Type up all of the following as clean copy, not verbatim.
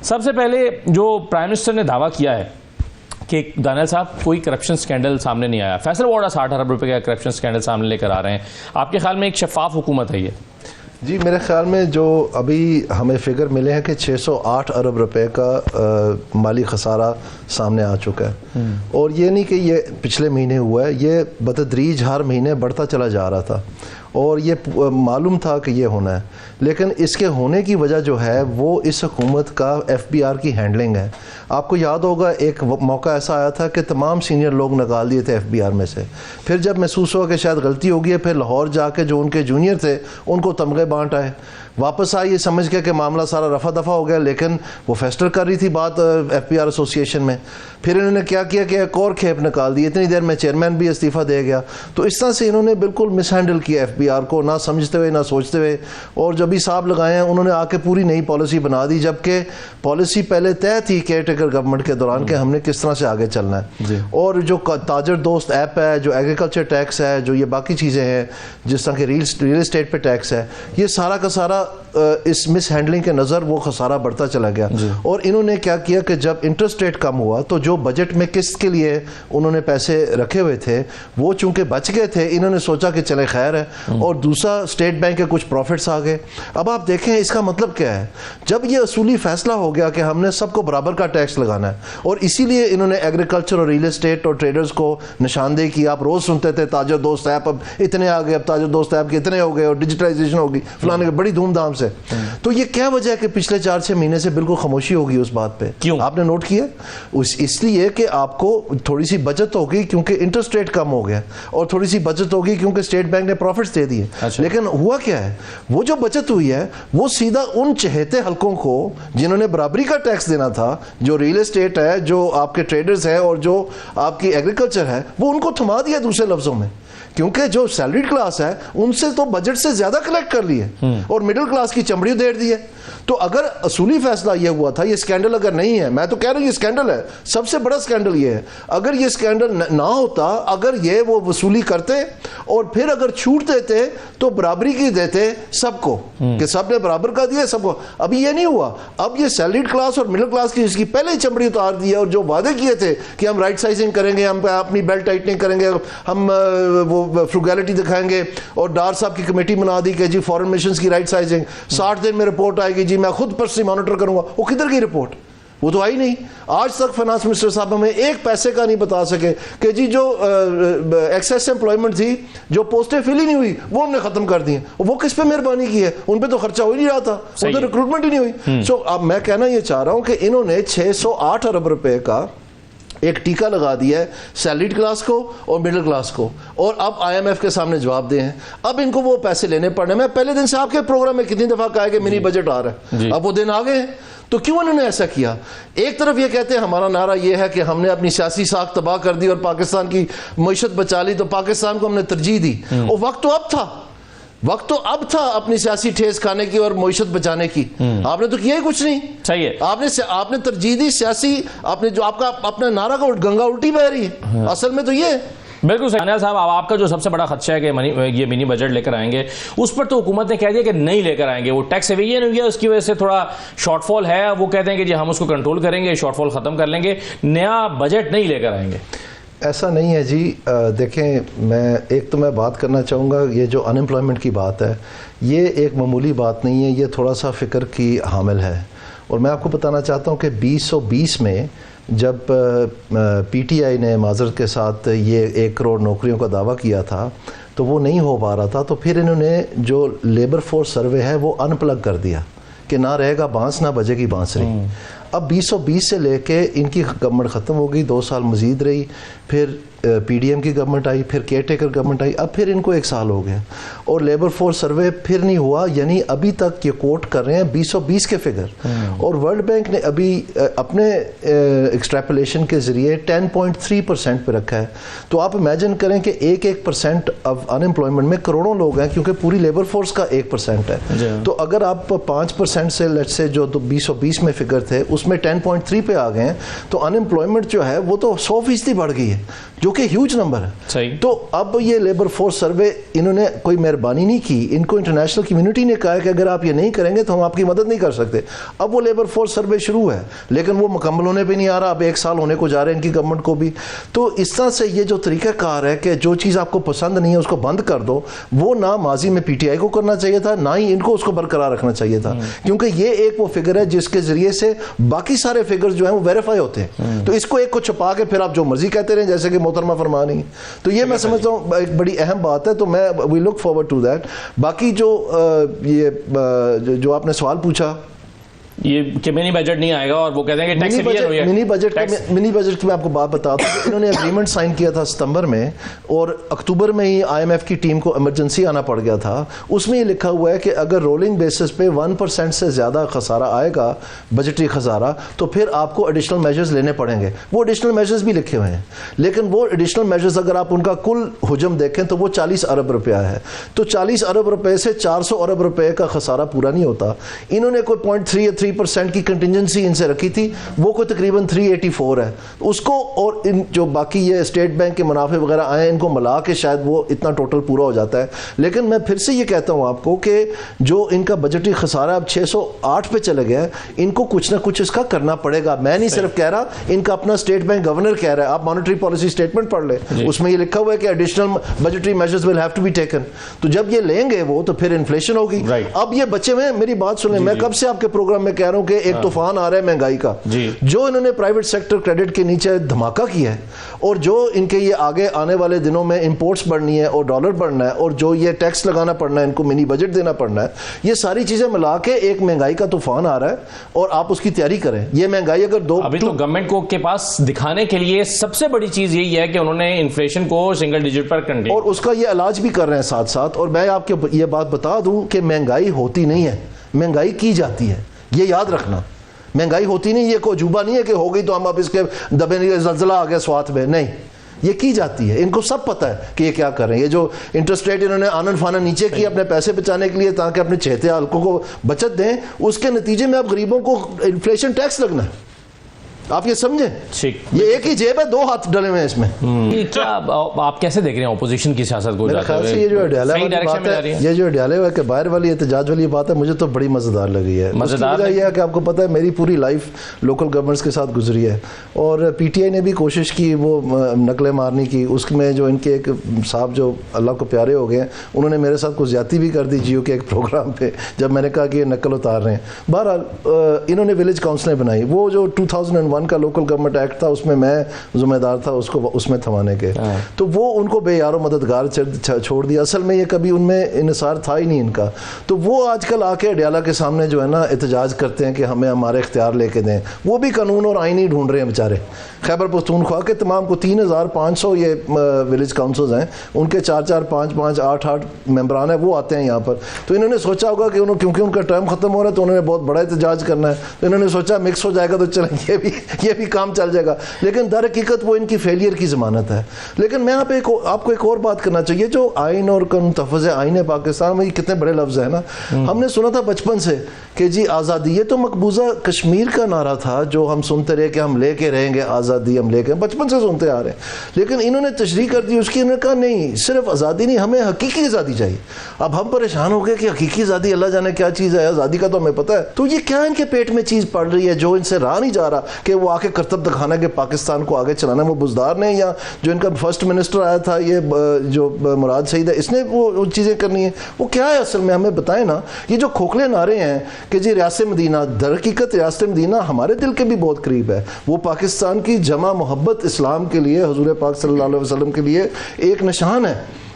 سب سے پہلے جو پرائم منسٹر نے دعویٰ کیا ہے کہ دانیال صاحب کوئی کرپشن سکینڈل سامنے نہیں آیا. فیصل وارڈا 60 ارب روپے کا کرپشن سکینڈل سامنے لے کر آ رہے ہیں. آپ کے خیال میں ایک شفاف حکومت ہے یہ؟ جی میرے خیال میں جو ابھی ہمیں فگر ملے ہیں کہ 608 ارب روپے کا مالی خسارہ سامنے آ چکا ہے, اور یہ نہیں کہ یہ پچھلے مہینے ہوا ہے, یہ بتدریج ہر مہینے بڑھتا چلا جا رہا تھا اور یہ معلوم تھا کہ یہ ہونا ہے. لیکن اس کے ہونے کی وجہ جو ہے وہ اس حکومت کا ایف بی آر کی ہینڈلنگ ہے. آپ کو یاد ہوگا ایک موقع ایسا آیا تھا کہ تمام سینئر لوگ نکال دیے تھے ایف بی آر میں سے. پھر جب محسوس ہوا کہ شاید غلطی ہوگی ہے, پھر لاہور جا کے جو ان کے جونیئر تھے ان کو تمغے بانٹ آئے. واپس آئی یہ سمجھ کے کہ معاملہ سارا رفع دفع ہو گیا, لیکن وہ فیسٹر کر رہی تھی بات ایف پی آر ایسوسی ایشن میں. پھر انہوں نے کیا کیا کہ ایک اور کھیپ نکال دی, اتنی دیر میں چیئرمین بھی استعفیٰ دے گیا. تو اس طرح سے انہوں نے بالکل مس ہینڈل کیا ایف بی آر کو, نہ سمجھتے ہوئے نہ سوچتے ہوئے. اور جب حساب لگائے ہیں انہوں نے آ کے پوری نئی پالیسی بنا دی, جبکہ پالیسی پہلے طے تھی کیئر ٹیکر گورنمنٹ کے دوران کہ ہم نے کس طرح سے آگے چلنا ہے. اور جو تاجر دوست ایپ ہے, جو ایگریکلچر ٹیکس ہے, جو یہ باقی چیزیں ہیں جس طرح کہ ریل اسٹیٹ پہ ٹیکس ہے, یہ سارا کا سارا اس مس ہینڈلنگ کے نظر وہ خسارہ بڑھتا چلا گیا. اور انہوں نے کیا کیا کہ جب انٹرسٹ ریٹ کم ہوا تو جو بجٹ میں قسط کے لیے انہوں نے پیسے رکھے ہوئے تھے وہ چونکہ بچ گئے تھے, انہوں نے سوچا کہ چلے خیر ہے. اور دوسرا اسٹیٹ بینک کے کچھ پروفٹس آ گئے. اب آپ دیکھیں اس کا مطلب کیا ہے, جب یہ اصولی فیصلہ ہو گیا کہ ہم نے سب کو برابر کا ٹیکس لگانا ہے, اور اسی لیے انہوں نے ایگریکلچر اور ریل اسٹیٹ اور ٹریڈرز کو نشاندہی کی. آپ روز سنتے تھے تاجر دوست ایپ اب اتنے آ گئے, اب تاجر دوست ایپ کے اتنے ہو گئے, اور ڈیجیٹلائزیشن ہوگی فلانے کے بڑی دھوم دھام سے. تو یہ کیا وجہ ہے کہ پچھلے 4-6 مہینے سے بالکل خاموشی ہوگی اس بات پہ؟ کیوں آپ نے نوٹ کیا؟ اس لیے کہ آپ کو تھوڑی سی بچت ہوگی کیونکہ انٹرسٹ ریٹ کم ہو گیا, اور تھوڑی سی بچت ہوگی کیونکہ اسٹیٹ بینک نے پروفٹس دے دیے. لیکن ہوا کیا ہے, وہ جو بچت ہوئی ہے وہ سیدھا ان چہیتے حلقوں کو جنہوں نے برابری کا ٹیکس دینا تھا, جو ریل اسٹیٹ ہے, جو آپ کے ٹریڈرز ہیں, اور جو آپ کی ایگریکلچر ہے, وہ ان کو تھما دیا دوسرے لفظوں میں. کیونکہ جو سیلریڈ کلاس ہے ان سے تو بجٹ سے زیادہ کلیکٹ کر لیے, اور مڈل کلاس کی چمڑی ادھیڑ دی ہے. تو اگر اصولی فیصلہ یہ ہوا تھا, یہ سکینڈل اگر نہیں ہے, میں تو کہہ رہا ہوں یہ سکینڈل ہے, سب سے بڑا سکینڈل یہ ہے. اگر یہ سکینڈل نہ ہوتا, اگر یہ وہ وصولی کرتے اور پھر اگر چھوٹ دیتے تو برابری کی دیتے سب کو, کہ سب نے برابر کا دیا سب کو. ابھی یہ نہیں ہوا. اب یہ سیلریڈ کلاس اور مڈل کلاس کی جس کی پہلے ہی چمڑی اتار دی ہے, اور جو وعدے کیے تھے کہ ہم رائٹ سائزنگ کریں گے, ہم اپنی بیلٹ ٹائٹنگ کریں گے, ہم وہ فروگیلٹی دکھائیں گے, اور ڈار صاحب کی کمیٹی بنا دی کہ جی فورن مشنز کی رائٹ سائزنگ 60 دن میں رپورٹ آئے گی, جی میں خود پرسنلی مانیٹر کروں گا. وہ کدھر گئی رپورٹ؟ وہ تو آئی نہیں. آج تک فائنانس منسٹر صاحب ہمیں ایک پیسے کا نہیں بتا سکے کہ جی جو ایکسیس امپلائمنٹ تھی, جو پوسٹیں فل ہی نہیں ہوئی, وہ ہم نے ختم کر دی ہیں. وہ کس پہ مہربانی کی ہے؟ ان پہ تو خرچہ ہو ہی نہیں رہا تھا, وہ تو ریکروٹمنٹ ہی نہیں ہوئی. سو اب میں کہنا یہ چاہ رہا ہوں کہ انہوں نے 608 ارب روپے کا ایک ٹیکہ لگا دیا ہے سیلریڈ کلاس کو اور مڈل کلاس کو, اور اب آئی ایم ایف کے سامنے جواب دے ہیں. اب ان کو وہ پیسے لینے پڑنے. میں پہلے دن سے آپ کے پروگرام میں کتنی دفعہ کہا ہے کہ منی بجٹ آ رہا ہے, اب وہ دن آ گئے ہیں. تو کیوں انہوں نے ایسا کیا؟ ایک طرف یہ کہتے ہیں ہمارا نعرہ یہ ہے کہ ہم نے اپنی سیاسی ساکھ تباہ کر دی اور پاکستان کی معیشت بچا لی, تو پاکستان کو ہم نے ترجیح دی. اور وقت تو اب تھا, وقت تو اب تھا اپنی سیاسی ٹھیس کھانے کی اور معیشت بچانے کی. آپ نے تو کیا ہی کچھ نہیں. صحیح ہے, آپ نے ترجیح دی سیاسی, آپ نے جو آپ کا اپنا نعرہ کا گنگا الٹی بہ رہی ہے. اصل میں تو یہ بالکل دانیال صاحب, اب آپ کا جو سب سے بڑا خدشہ ہے کہ یہ منی بجٹ لے کر آئیں گے, اس پر تو حکومت نے کہہ دیا کہ نہیں لے کر آئیں گے. وہ ٹیکس ایویژن ہوئی ہے, اس کی وجہ سے تھوڑا شارٹ فال ہے. وہ کہتے ہیں کہ جی ہم اس کو کنٹرول کریں گے, شارٹ فال ختم کر لیں گے, نیا بجٹ نہیں لے کر آئیں گے. ایسا نہیں ہے جی. دیکھیں, میں ایک تو میں بات کرنا چاہوں گا, یہ جو ان امپلائمنٹ کی بات ہے یہ ایک معمولی بات نہیں ہے, یہ تھوڑا سا فکر کی حامل ہے. اور میں آپ کو بتانا چاہتا ہوں کہ 2020 میں جب پی ٹی آئی نے معذرت کے ساتھ یہ 1 کروڑ نوکریوں کا دعویٰ کیا تھا تو وہ نہیں ہو پا رہا تھا, تو پھر انہوں نے جو لیبر فورس سروے ہے وہ ان پلگ کر دیا کہ نہ رہے گا بانس نہ بجے گی بانسری. اب 2020 سے لے کے ان کی گورنمنٹ ختم ہو گئی, 2 سال مزید رہی, پھر پی ڈی ایم کی گورنمنٹ آئی, پھر کیئر ٹیکر گورنمنٹ آئی, اب پھر ان کو 1 سال ہو گیا اور لیبر فورس سروے پھر نہیں ہوا. یعنی ابھی تک یہ کوٹ کر رہے ہیں 2020 کے فگر, اور ورلڈ بینک نے ابھی اپنے ایکسٹریپولیشن کے ذریعے 10.3% پہ رکھا ہے. تو آپ امیجن کریں کہ 1% آف ان امپلائمنٹ میں کروڑوں لوگ ہیں, کیونکہ پوری لیبر فورس کا 1% ہے. تو اگر آپ 5% 10% سے لیٹ سے جو 2020 میں فگر تھے اس میں 10.3 پہ آ گئے ہیں, تو ان امپلائمنٹ جو ہے وہ تو 100% بڑھ گئی ہے, جو کہ ہیوج نمبر ہے. صحیح. تو اب یہ لیبر فورس سروے انہوں نے کوئی مہربانی نہیں کی, ان کو انٹرنیشنل کمیونٹی نے کہا کہ اگر آپ یہ نہیں کریں گے تو ہم آپ کی مدد نہیں کر سکتے. اب وہ لیبر فورس سروے شروع ہے لیکن وہ مکمل ہونے پہ نہیں آ رہا, اب 1 سال ہونے کو جا رہے ہیں ان کی گورنمنٹ کو بھی. تو اس طرح سے یہ جو طریقہ کار ہے کہ جو چیز آپ کو پسند نہیں ہے اس کو بند کر دو, وہ نہ ماضی میں پی ٹی آئی کو کرنا چاہیے تھا, نہ ہی ان کو اس کو برقرار رکھنا چاہیے تھا, کیونکہ یہ ایک وہ فگر ہے جس کے ذریعے سے باقی سارے فگرز جو ہیں وہ ویریفائی ہوتے ہیں. تو اس کو ایک کو چھپا کے پھر آپ جو مرضی کہتے رہیں جیسے کہ محترمہ فرما رہی ہیں. تو یہ میں سمجھتا ہوں ایک بڑی اہم بات ہے. تو میں وی لک فارورڈ ٹو دیٹ. باقی جو آپ نے سوال پوچھا یہ کہ منی بجٹ نہیں آئے گا, اور وہ کہتے ہیں کہ منی بجٹ کی میں آپ کو بات بتا دوں. انہوں نے اگریمنٹ سائن کیا تھا ستمبر میں, اور اکتوبر میں ہی آئی ایم ایف کی ٹیم کو ایمرجنسی آنا پڑ گیا تھا. اس میں یہ لکھا ہوا ہے کہ اگر رولنگ بیسس پہ 1% سے زیادہ خسارہ آئے گا, بجٹری خسارہ, تو پھر آپ کو ایڈیشنل میجرز لینے پڑیں گے. وہ ایڈیشنل میجرز بھی لکھے ہوئے ہیں, لیکن وہ ایڈیشنل میجرز اگر آپ ان کا کل حجم دیکھیں تو وہ 40 ارب روپیہ ہے. تو 40 ارب روپے سے 400 ارب روپے کا خسارہ پورا نہیں ہوتا. انہوں نے کوئی 0.3 یا 3% کی کنٹینجنسی ان سے رکھی تھی, وہ کوئی تقریباً 384 ہے اس کو, اور ان جو باقی یہ اسٹیٹ بینک کے منافع وغیرہ آئے ان کو ملا کے شاید وہ اتنا ٹوٹل پورا ہو جاتا ہے. لیکن میں پھر سے یہ کہتا ہوں آپ کو کہ جو ان کا بجٹری خسارہ اب 608 پہ چلے گیا ہے, ان کو کچھ نہ کچھ اس کا کرنا پڑے گا. میں نہیں صرف کہہ رہا, ان کا اپنا اسٹیٹ بینک گورنر کہہ رہا ہے. آپ مانیٹری پالیسی اسٹیٹمنٹ پڑھ لیں, اس میں یہ لکھا ہوا ہے کہ additional budgetary measures will have to be taken. تو جب یہ لیں گے وہ, تو پھر انفلیشن ہوگی. اب یہ بچے میں میری بات سنیں, میں کب سے آپ کے پروگرام میں کہہ رہا ہوں کہ ایک طوفان آ رہا ہے مہنگائی کا. جو انہوں نے پرائیویٹ سیکٹر کریڈٹ کے نیچے دھماکہ کیا ہے, اور جو ان کے یہ آگے آنے والے دنوں میں امپورٹس بڑھنی ہے اور ڈالر بڑھنا ہے, اور جو یہ ٹیکس لگانا پڑنا ہے, ان کو منی بجٹ دینا پڑنا ہے, یہ ساری چیزیں ملا کے ایک مہنگائی کا طوفان آ رہا ہے, اور آپ اس کی تیاری کریں. یہ مہنگائی اگر ابھی تو گورنمنٹ کو کے پاس دکھانے کے لیے سب سے بڑی چیز یہی ہے کہ انہوں نے انفلیشن کو سنگل ڈیجٹ پر کنٹین, اور اس کا یہ علاج بھی کر رہے ہیں ساتھ ساتھ. اور میں آپ کو یہ بات بتا دوں کہ مہنگائی ہوتی نہیں ہے, مہنگائی کی جاتی ہے, یہ یاد رکھنا. مہنگائی ہوتی نہیں, یہ کوئی عجوبہ نہیں ہے کہ ہو گئی تو ہم اب اس کے دبے نہیں, زلزلہ آ گیا سوات میں, نہیں, یہ کی جاتی ہے. ان کو سب پتہ ہے کہ یہ کیا کر رہے ہیں. یہ جو انٹرسٹ ریٹ انہوں نے آنن فانن نیچے کی اپنے پیسے بچانے کے لیے تاکہ اپنے چہتے حلقوں کو بچت دیں, اس کے نتیجے میں اب غریبوں کو انفلیشن ٹیکس لگنا ہے. آپ یہ سمجھیں, یہ ایک ہی جیب ہے, 2 ہاتھ ڈلے ہوئے ہیں اس میں. کیا آپ کیسے دیکھ رہے ہیں اپوزیشن کی سیاست کو؟ میرے خیال سے یہ جو ڈالے ہوئے کہ باہر والی احتجاج والی بات ہے, مجھے تو بڑی مزیدار لگی ہے. مزیدار یہ ہے کہ آپ کو پتہ ہے میری پوری لائف لوکل گورنمنٹس کے ساتھ گزری ہے, اور پی ٹی آئی نے بھی کوشش کی وہ نقلیں مارنے کی. اس میں جو ان کے ایک صاحب جو اللہ کو پیارے ہو گئے ہیں, انہوں نے میرے ساتھ کچھ زیادتی بھی کر دی جیو کے ایک پروگرام پہ, جب میں نے کہا کہ یہ نقل اتار رہے ہیں. بہرحال انہوں نے ولیج کاؤنسلیں بنائی. وہ جو 2001 کا لوکل گورنمنٹ ایکٹ تھا, اس میں میں ذمہ دار تھا اس کو اس میں تھمانے کے. تو وہ ان کو بے یار و مددگار چھوڑ دیا. اصل میں یہ کبھی ان میں انحصار تھا ہی نہیں ان کا. تو وہ آج کل آ کے اڈیالہ کے سامنے جو ہے نا احتجاج کرتے ہیں کہ ہمیں ہمارے اختیار لے کے دیں. وہ بھی قانون اور آئین ہی ڈھونڈ رہے ہیں بیچارے. خیبر پختونخوا کے تمام کو 3500 یہ ولیج کاؤنسلز ہیں, ان کے 4 5 5 8 ممبران ہیں, وہ آتے ہیں یہاں پر. تو انہوں نے سوچا ہوگا کہ کیونکہ ان کا ٹرم ختم ہو رہا ہے تو انہوں نے بہت بڑا احتجاج کرنا ہے, تو انہوں نے سوچا مکس ہو جائے گا تو چلیں یہ بھی کام چل جائے گا. لیکن در حقیقت وہ ان کی فیلئر کی ضمانت ہے. لیکن میں آپ کو ایک اور بات کرنا چاہیے, جو آئین اور تحفظ آئین پاکستان میں کتنے بڑے لفظ ہیں نا. ہم نے سنا تھا بچپن سے کہ جی آزادی, یہ تو مقبوضہ کشمیر کا نعرہ تھا جو ہم سنتے رہے کہ ہم لے کے رہیں گے آزادی, ہم لے کے, بچپن سے سنتے آ رہے ہیں. لیکن انہوں نے تشریح کر دی اس کی, انہوں نے کہا نہیں صرف آزادی نہیں, ہمیں حقیقی آزادی چاہیے. اب ہم پریشان ہو گئے کہ حقیقی آزادی اللہ جانے کیا چیز ہے, آزادی کا تو ہمیں پتہ ہے. تو یہ کیا ان کے پیٹ میں چیز پڑ رہی ہے جو ان سے راہ نہیں جا رہا کہ وہ آ کے کرتب دکھانا کہ پاکستان کو آگے چلانا. وہ بزدار نے یا جو ان کا فرسٹ منسٹر آیا تھا یہ جو مراد سعید ہے, اس نے وہ چیزیں کرنی ہیں. وہ کیا ہے اصل میں, ہمیں بتائیں نا. یہ جو کھوکھلے نعرے ہیں کہ جی ریاست مدینہ, در حقیقت ریاست مدینہ ہمارے دل کے بھی بہت قریب ہے. وہ پاکستان کی جمع محبت اسلام کے لیے, حضور پاک صلی اللہ علیہ وسلم کے لیے ایک نشان ہے.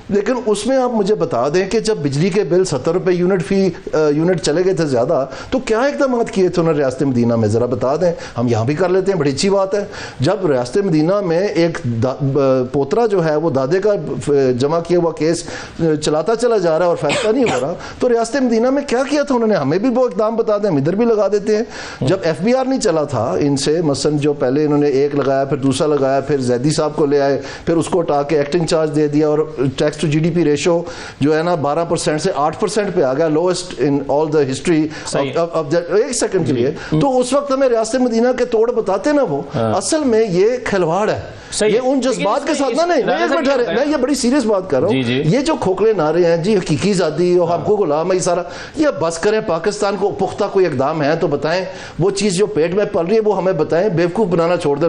لیکن اس میں آپ مجھے بتا دیں کہ جب بجلی کے بل 70 روپے یونٹ چلے گئے تھے زیادہ, تو کیا اقدامات کیے تھے انہوں نے ریاست مدینہ میں, ذرا بتا دیں. ہم یہاں بھی کر لیتے ہیں, بڑی اچھی بات ہے. جب ریاست مدینہ میں ایک پوترا جو ہے وہ دادے کا جمع کیا ہوا کیس چلاتا چلا جا رہا ہے اور فیصلہ نہیں ہو رہا, تو ریاست مدینہ میں کیا کیا تھا انہوں نے, ہمیں بھی وہ اقدام بتا دیں, ہم ادھر بھی لگا دیتے ہیں. جب ایف بی آر نہیں چلا تھا ان سے, مثلا جو پہلے انہوں نے ایک لگایا, پھر دوسرا لگایا, پھر زیدی صاحب کو لے آئے, پھر اس کو ہٹا کے ایکٹنگ چارج دے دیا اور tax tax to G D P ratio جو ہے نا 12% سے 8% پہ آ گیا, lowest in all the history. ایک سیکنڈ کے لیے تو اس وقت ہمیں ریاست مدینہ کے توڑ بتاتے نا وہ, اصل میں یہ کھلواڑ ہے, یہ ان جذبات کے ساتھ نہیں. میں یہ بڑی سیریس بات کر رہا ہوں, یہ جو کھوکھلے نعرے ہیں جی حقیقی آزادی اور ہم کو غلام ہے یہ سارا, یہ بس کریں. پاکستان کو پختہ کوئی اقدام ہے تو بتائیں, وہ چیز جو پیٹ میں پل رہی ہے وہ ہمیں بتائیں, بیوقوف بنانا چھوڑ دیں لوگوں.